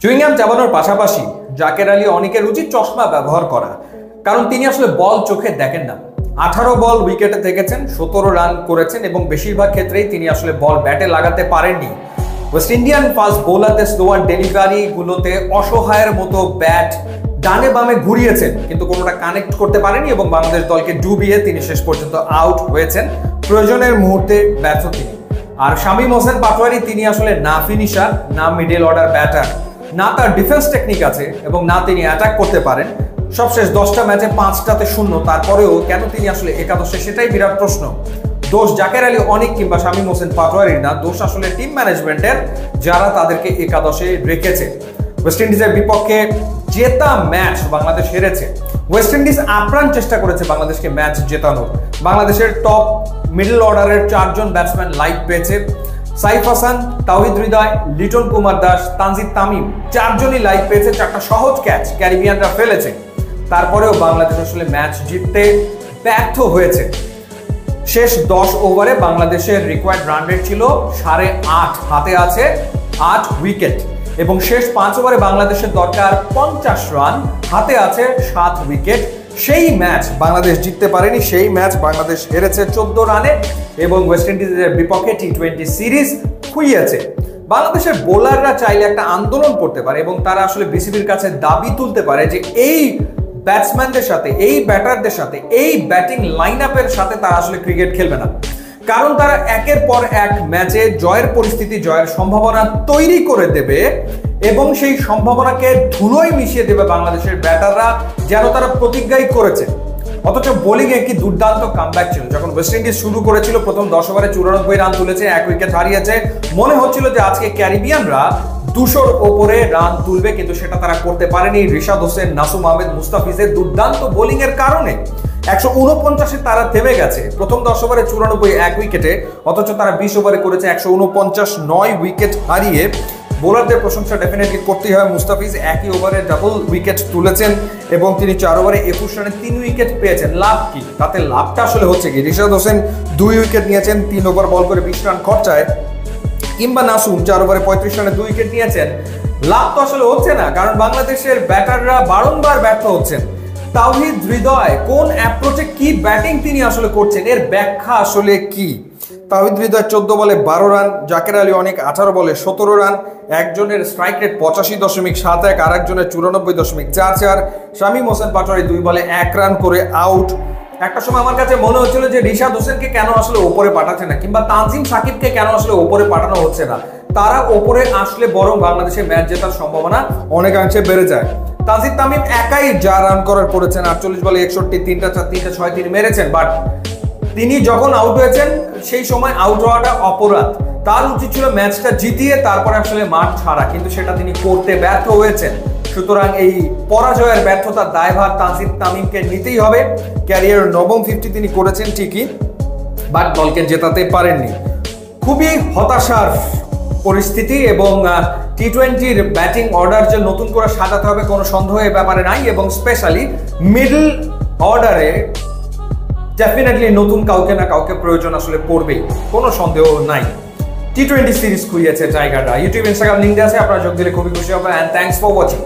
Chewing gum চাবানোর পাশাপাশি জাকের আলী অনেকের উচিত চশমা ব্যবহার করা, কারণ তিনি আসলে বল চোখে দেখেন না। 18 বল উইকেটে থেকেছেন, 17 রান করেছেন এবং বেশিরভাগ ক্ষেত্রেই তিনি আসলে বল ব্যাটে লাগাতে পারেননি। ওয়েস্ট ইন্ডিয়ান ফাস্ট বোলারদের স্লোয়ার ডেলিভারি গুলোতে অসহায়ের মতো ব্যাট ডানে বামে ঘুরিয়েছেন, কিন্তু কোনোটা কানেক্ট করতে পারেনি এবং বাংলাদেশ দলকে ডুবিয়ে তিনি শেষ পর্যন্ত আউট হয়েছেন। প্রয়োজনের মুহূর্তে ব্যর্থ তিনি। আর শামীম হোসেন পাটোয়ারি তিনি আসলে না ফিনিশার, না মিডল অর্ডার ব্যাটার, না তার ডিফেন্স টেকনিক আছে এবং না তিনি অ্যাটাক করতে পারেন। সবশেষ 10টা ম্যাচে 5টাতে 0, তারপরেও কেন তিনি আসলে একাদশে, সেটাই বিরাট প্রশ্ন। দোষ জাকের আলী অনেক কিংবা শামীম হোসেন পাটোয়ারির না, দোষ আসলে টিম ম্যানেজমেন্টের, যারা তাদেরকে একাদশে রেখেছে। ওয়েস্ট ইন্ডিজের বিপক্ষে জেতা ম্যাচ বাংলাদেশ হেরেছে। ওয়েস্ট ইন্ডিজ আপ্রাণ চেষ্টা করেছে বাংলাদেশকে ম্যাচ জেতানোর। বাংলাদেশের টপ মিডল অর্ডারের 4 জন ব্যাটসম্যান লাইভ পেয়েছে। সাইফ হাসান, তাওহিদ হৃদয়, লিটন কুমার দাস, তানজিদ তামিম 4 জনই লাইভ পেয়েছে। 4টা সহজ ক্যাচ ক্যারিবিয়ানরা ফেলেছে। তারপরেও বাংলাদেশ আসলে ম্যাচ জিততে ব্যর্থ হয়েছে। শেষ 10 ওভারে বাংলাদেশের রিকোয়ার্ড রান রেট ছিল 8.5, হাতে আছে 8 উইকেট এবং শেষ 5 ওভারে বাংলাদেশের দরকার 50 রান, হাতে আছে 7 উইকেট। সেই ম্যাচ বাংলাদেশ জিততে পারেনি, সেই ম্যাচ বাংলাদেশ হেরেছে 14 রানে এবং ওয়েস্ট ইন্ডিজের বিপক্ষে টি20 সিরিজ খুইয়েছে। বাংলাদেশের বোলাররা চাইলে একটা আন্দোলন করতে পারে এবং তারা আসলে বিসিবির কাছে দাবি তুলতে পারে যে এই ব্যাটসম্যানদের সাথে, এই ব্যাটারদের সাথে, এই ব্যাটিং লাইন আপের সাথে তারা আসলে ক্রিকেট খেলবে না, কারণ তারা একের পর এক ম্যাচে জয়ের পরিস্থিতি, জয়ের সম্ভাবনা তৈরি করে দেবে এবং সেই সম্ভাবনাকে ধুলোয় মিশিয়ে দেবে বাংলাদেশের ব্যাটাররা, যেন তারা প্রতিজ্ঞাই করেছে। অথচ বোলিংয়ে কি দুর্দান্ত কামব্যাক ছিল। যখন ওয়েস্ট ইন্ডিজ শুরু করেছিল, প্রথম 10 ওভারে 94 রান তুলেছে, 1 উইকেট হারিয়েছে। মনে হচ্ছিল যে আজকে ক্যারিবিয়ানরা 200-র ওপরে রান তুলবে, কিন্তু সেটা তারা করতে পারেনি। রিশাদ হোসেন, নাসুম আহমেদ, মুস্তাফিজের দুর্দান্ত বোলিং এর কারণে 149-এ তারা থেমে গেছে। প্রথম 10 ওভারে 94, 1 উইকেটে, অথচ তারা 20 ওভারে করেছে 149, 9 উইকেট হারিয়ে। বোলারদের প্রশংসা ডেফিনেটলি করতেই হয়। মুস্তাফিজ একই ওভারে ডাবল উইকেট তুলেছেন এবং তিনি 4 ওভারে 21 রানে 3 উইকেট পেয়েছেন। লাভ কি? তাতে লাভটা আসলে হচ্ছে কি? রিশাদ হোসেন 2 উইকেট নিয়েছেন 3 ওভার বল করে 20 রান খরচায়, কিংবা নাসুম 4 ওভারে 35 রানে 2 উইকেট নিয়েছেন। লাভ তো আসলে হচ্ছে না, কারণ বাংলাদেশের ব্যাটাররা বারংবার ব্যর্থ হচ্ছেন। তাওহিদ হৃদয় কোন অ্যাপ্রোচে কি ব্যাটিং তিনি আসলে করছেন, এর ব্যাখ্যা আসলে কি? তাওহিদ হৃদয় 14 বলে 12 রান, জাকের আলী অনেক 18 বলে 17 রান। একজনের স্ট্রাইক রেট 85.71, আর একজনের 94.44। শামীম হোসেন পাটোয়ারি 2 বলে 1 রান করে আউট। একটা সময় আমার কাছে মনে হচ্ছিল যে রিশাদ হোসেনকে কেন আসলে ওপরে পাঠাচ্ছে না, কিংবা তানজিম সাকিবকে কেন আসলে ওপরে পাঠানো হচ্ছে না। তারা ওপরে আসলে বরং বাংলাদেশের ম্যাচ জেতার সম্ভাবনা অনেকাংশে বেড়ে যায়। তানজিদ তামিম একাই যা রান করার করেছেন, 48 বলে 61, 3টা 4, 3টা 6 তিনি মেরেছেন। বাট তিনি যখন আউট হয়েছেন সেই সময় আউট হওয়াটা অপরাধ। তার উচিত ছিল ম্যাচটা জিতিয়ে তারপরে আসলে মাঠ ছাড়া, কিন্তু সেটা তিনি করতে ব্যর্থ হয়েছেন। সুতরাং এই পরাজয়ের ব্যর্থতার দায়ভার তানজিদ তামিমকে নিতেই হবে। ক্যারিয়ারের 9ম 50 তিনি করেছেন ঠিকই, বাট দলকে জেতাতে পারেননি। খুবই হতাশার পরিস্থিতি এবং টি20-র ব্যাটিং অর্ডার যে নতুন করে সাজাতে হবে কোনো সন্দেহ এ ব্যাপারে নাই, এবং স্পেশালি মিডল অর্ডারে ডেফিনেটলি নতুন কাউকে না কাউকে প্রয়োজন আসলে পড়বেই, কোনো সন্দেহ নাই। টি20 সিরিজ খুইয়েছে জায়গাটা। ইউটিউব, ইনস্টাগ্রাম লিঙ্ক আছে, আপনারা যোগ দিলে খুবই খুশি হবে। And thanks for watching.